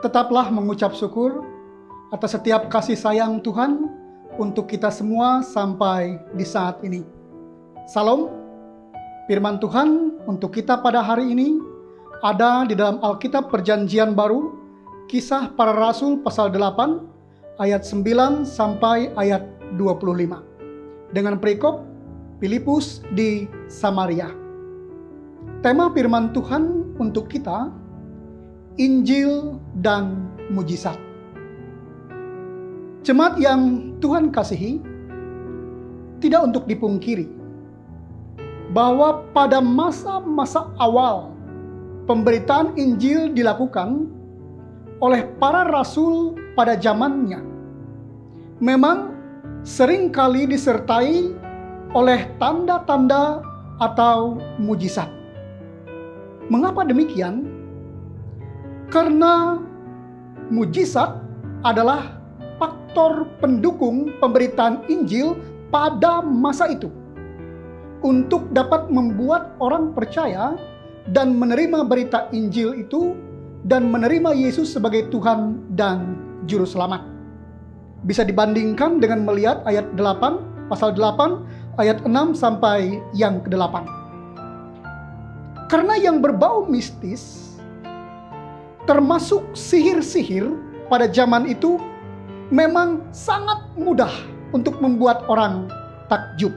Tetaplah mengucap syukur atas setiap kasih sayang Tuhan untuk kita semua sampai di saat ini. Salam, firman Tuhan untuk kita pada hari ini ada di dalam Alkitab Perjanjian Baru, Kisah Para Rasul pasal 8, ayat 9 sampai ayat 25. Dengan perikop Filipus di Samaria. Tema firman Tuhan untuk kita, Injil dan mujizat. Jemaat yang Tuhan kasihi, tidak untuk dipungkiri bahwa pada masa-masa awal pemberitaan Injil dilakukan oleh para rasul pada zamannya, memang seringkali disertai oleh tanda-tanda atau mujizat. Mengapa demikian? Karena mujizat adalah faktor pendukung pemberitaan Injil pada masa itu untuk dapat membuat orang percaya dan menerima berita Injil itu dan menerima Yesus sebagai Tuhan dan Juru Selamat. Bisa dibandingkan dengan melihat ayat 8, pasal 8, ayat 6 sampai yang ke-8. Karena yang berbau mistis, termasuk sihir-sihir pada zaman itu, memang sangat mudah untuk membuat orang takjub.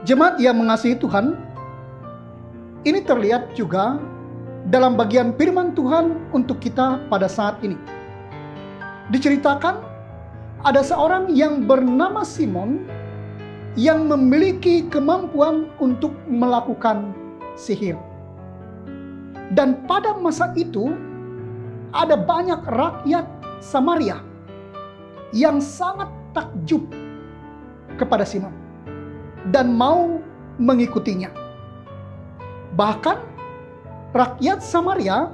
Jemaat yang mengasihi Tuhan, ini terlihat juga dalam bagian firman Tuhan untuk kita pada saat ini. Diceritakan ada seorang yang bernama Simon yang memiliki kemampuan untuk melakukan sihir. Dan pada masa itu ada banyak rakyat Samaria yang sangat takjub kepada Simon dan mau mengikutinya. Bahkan rakyat Samaria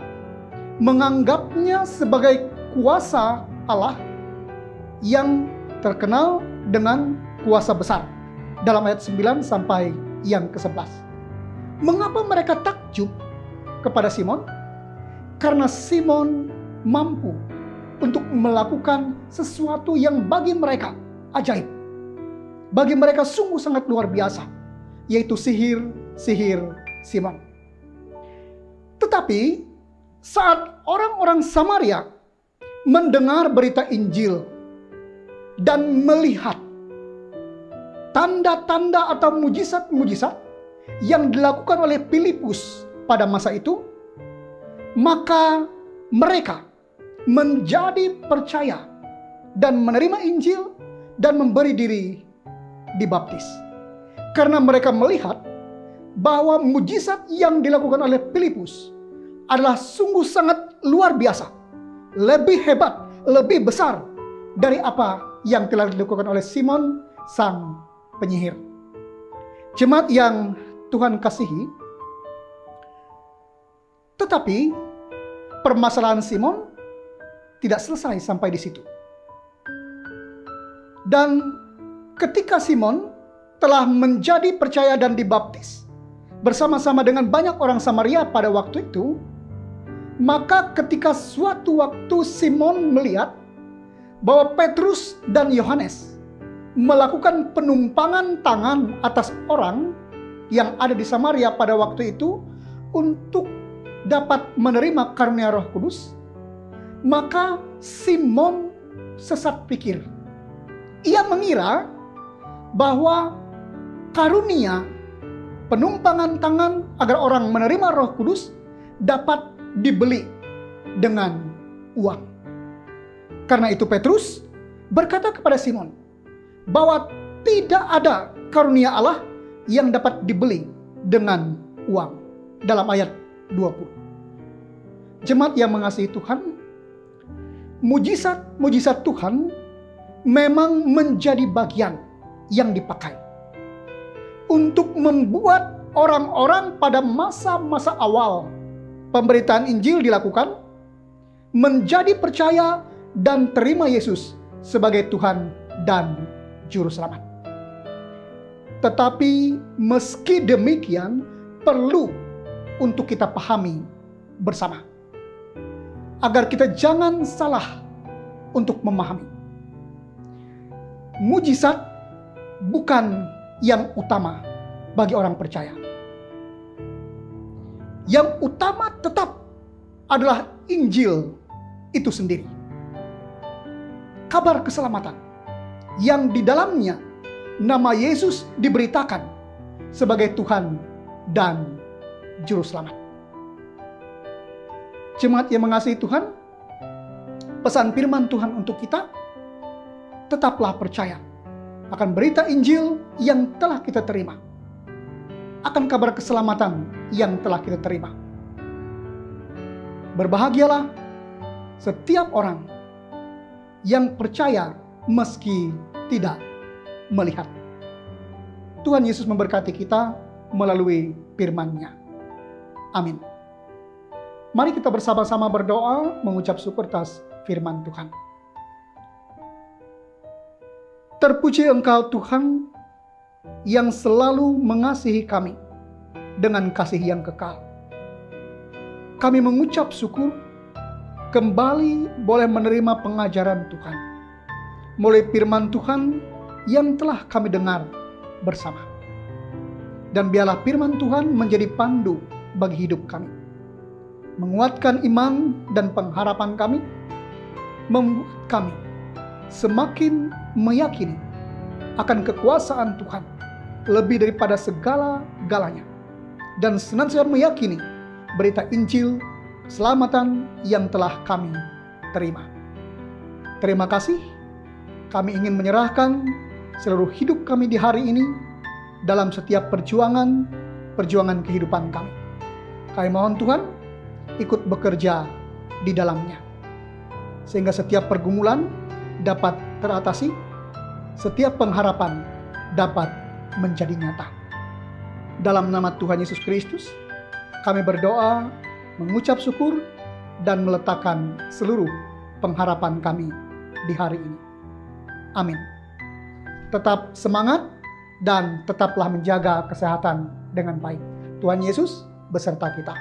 menganggapnya sebagai kuasa Allah yang terkenal dengan kuasa besar. Dalam ayat 9 sampai yang ke-11. Mengapa mereka takjub kepada Simon? Karena Simon mampu untuk melakukan sesuatu yang bagi mereka ajaib. Bagi mereka sungguh sangat luar biasa, yaitu sihir Simon. Tetapi saat orang-orang Samaria mendengar berita Injil dan melihat tanda-tanda atau mujizat-mujizat yang dilakukan oleh Filipus pada masa itu, maka mereka menjadi percaya dan menerima Injil dan memberi diri dibaptis. Karena mereka melihat bahwa mujizat yang dilakukan oleh Filipus adalah sungguh sangat luar biasa, lebih hebat, lebih besar dari apa yang telah dilakukan oleh Simon sang penyihir. Jemaat yang Tuhan kasihi, tetapi permasalahan Simon tidak selesai sampai di situ. Dan ketika Simon telah menjadi percaya dan dibaptis bersama-sama dengan banyak orang Samaria pada waktu itu, maka ketika suatu waktu Simon melihat bahwa Petrus dan Yohanes melakukan penumpangan tangan atas orang yang ada di Samaria pada waktu itu untuk dapat menerima karunia Roh Kudus, maka Simon sesat pikir. Ia mengira bahwa karunia penumpangan tangan agar orang menerima Roh Kudus dapat dibeli dengan uang. Karena itu Petrus berkata kepada Simon bahwa tidak ada karunia Allah yang dapat dibeli dengan uang. Dalam ayat 20. Jemaat yang mengasihi Tuhan, mujizat-mujizat Tuhan memang menjadi bagian yang dipakai untuk membuat orang-orang pada masa-masa awal pemberitaan Injil dilakukan menjadi percaya dan terima Yesus sebagai Tuhan dan Juru Selamat. Tetapi meski demikian, perlu untuk kita pahami bersama. agar kita jangan salah untuk memahami. Mujizat bukan yang utama bagi orang percaya. Yang utama tetap adalah Injil itu sendiri. Kabar keselamatan yang di dalamnya nama Yesus diberitakan sebagai Tuhan dan Juru Selamat. Jemaat yang mengasihi Tuhan, pesan firman Tuhan untuk kita, tetaplah percaya akan berita Injil yang telah kita terima, akan kabar keselamatan yang telah kita terima. Berbahagialah setiap orang yang percaya meski tidak melihat. Tuhan Yesus memberkati kita melalui firman-Nya. Amin. Mari kita bersama-sama berdoa mengucap syukur atas firman Tuhan. Terpuji Engkau Tuhan yang selalu mengasihi kami dengan kasih yang kekal. Kami mengucap syukur kembali boleh menerima pengajaran Tuhan mulai firman Tuhan yang telah kami dengar bersama. Dan biarlah firman Tuhan menjadi pandu bagi hidup kami, menguatkan iman dan pengharapan kami, membuat kami semakin meyakini akan kekuasaan Tuhan lebih daripada segala-galanya, dan senantiasa meyakini berita Injil keselamatan yang telah kami terima. Terima kasih. Kami ingin menyerahkan seluruh hidup kami di hari ini dalam setiap perjuangan kehidupan kami. Kami mohon Tuhan ikut bekerja di dalamnya, sehingga setiap pergumulan dapat teratasi, setiap pengharapan dapat menjadi nyata. Dalam nama Tuhan Yesus Kristus, kami berdoa, mengucap syukur, dan meletakkan seluruh pengharapan kami di hari ini. Amin. Tetap semangat dan tetaplah menjaga kesehatan dengan baik. Tuhan Yesus beserta kita.